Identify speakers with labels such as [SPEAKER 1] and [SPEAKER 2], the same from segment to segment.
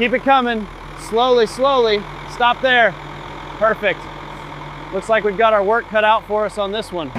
[SPEAKER 1] Keep it coming. Slowly, slowly. Stop there. Perfect. Looks like we've got our work cut out for us on this one.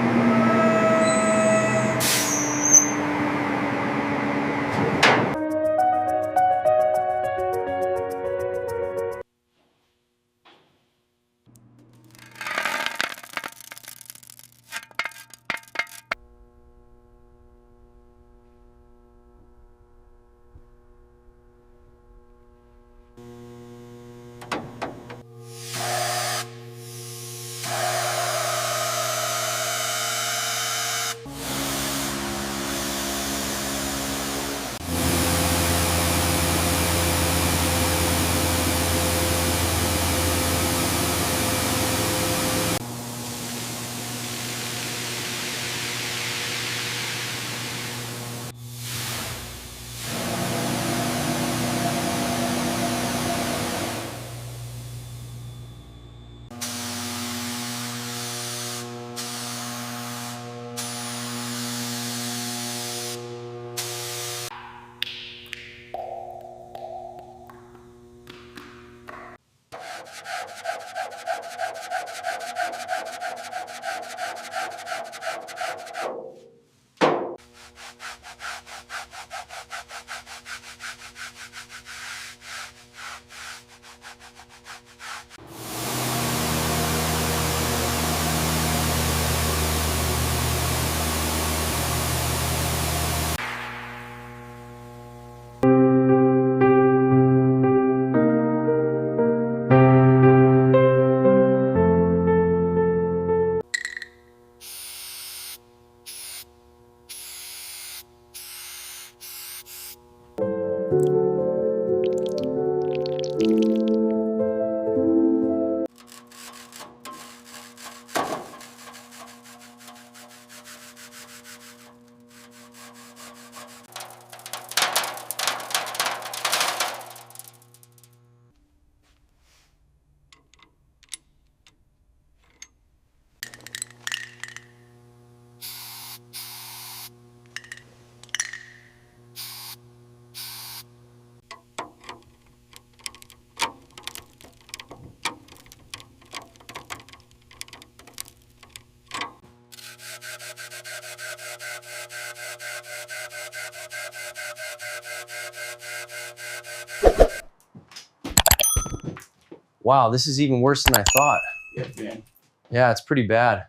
[SPEAKER 1] Wow, this is even worse than I thought.
[SPEAKER 2] Yeah, man.
[SPEAKER 1] Yeah, it's pretty bad.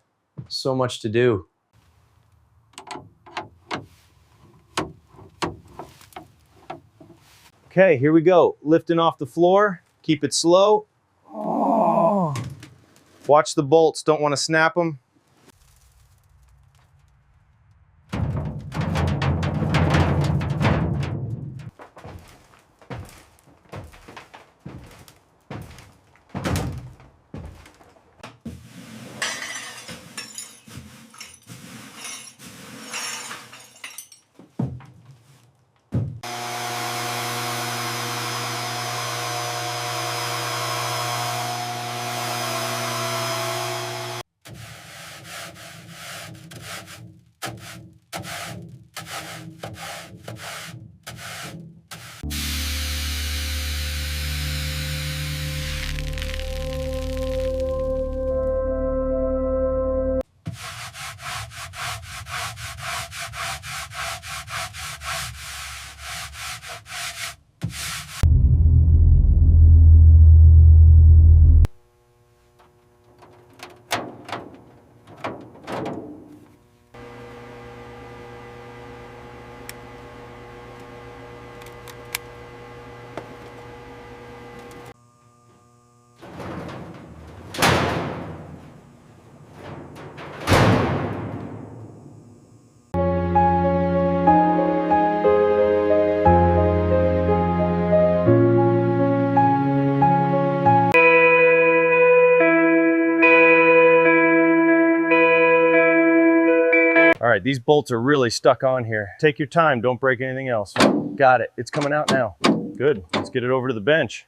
[SPEAKER 1] So much to do. Okay, here we go. Lifting off the floor. Keep it slow. Oh. Watch the bolts. Don't want to snap them. All right, these bolts are really stuck on here. Take your time, don't break anything else. Got it, it's coming out now. Good, let's get it over to the bench.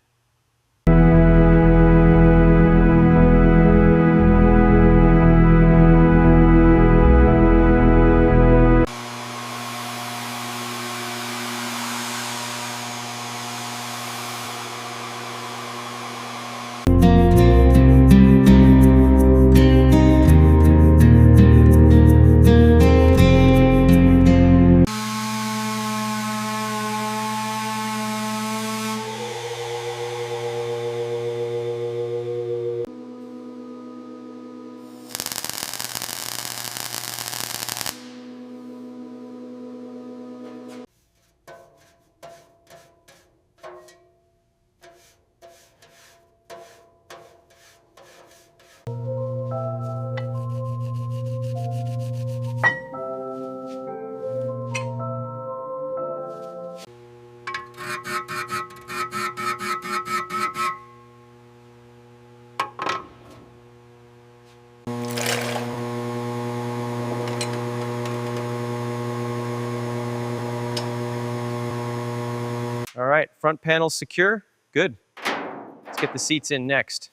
[SPEAKER 1] Front panel's secure. Good. Let's get the seats in next.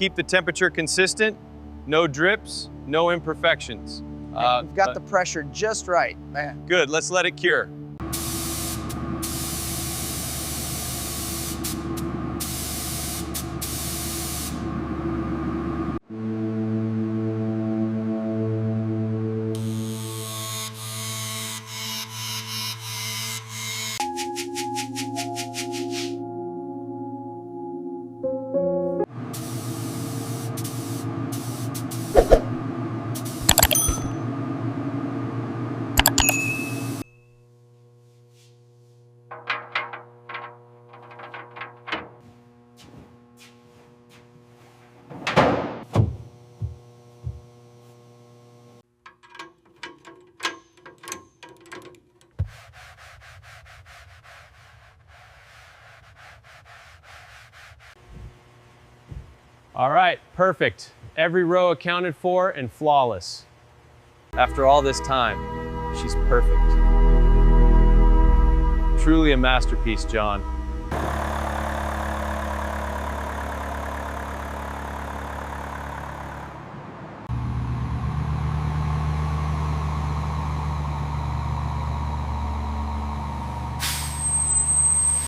[SPEAKER 1] Keep the temperature consistent, no drips, no imperfections.
[SPEAKER 2] You've got the pressure just right, man.
[SPEAKER 1] Good, let's let it cure. All right, perfect. Every row accounted for and flawless. After all this time, she's perfect. Truly a masterpiece, John.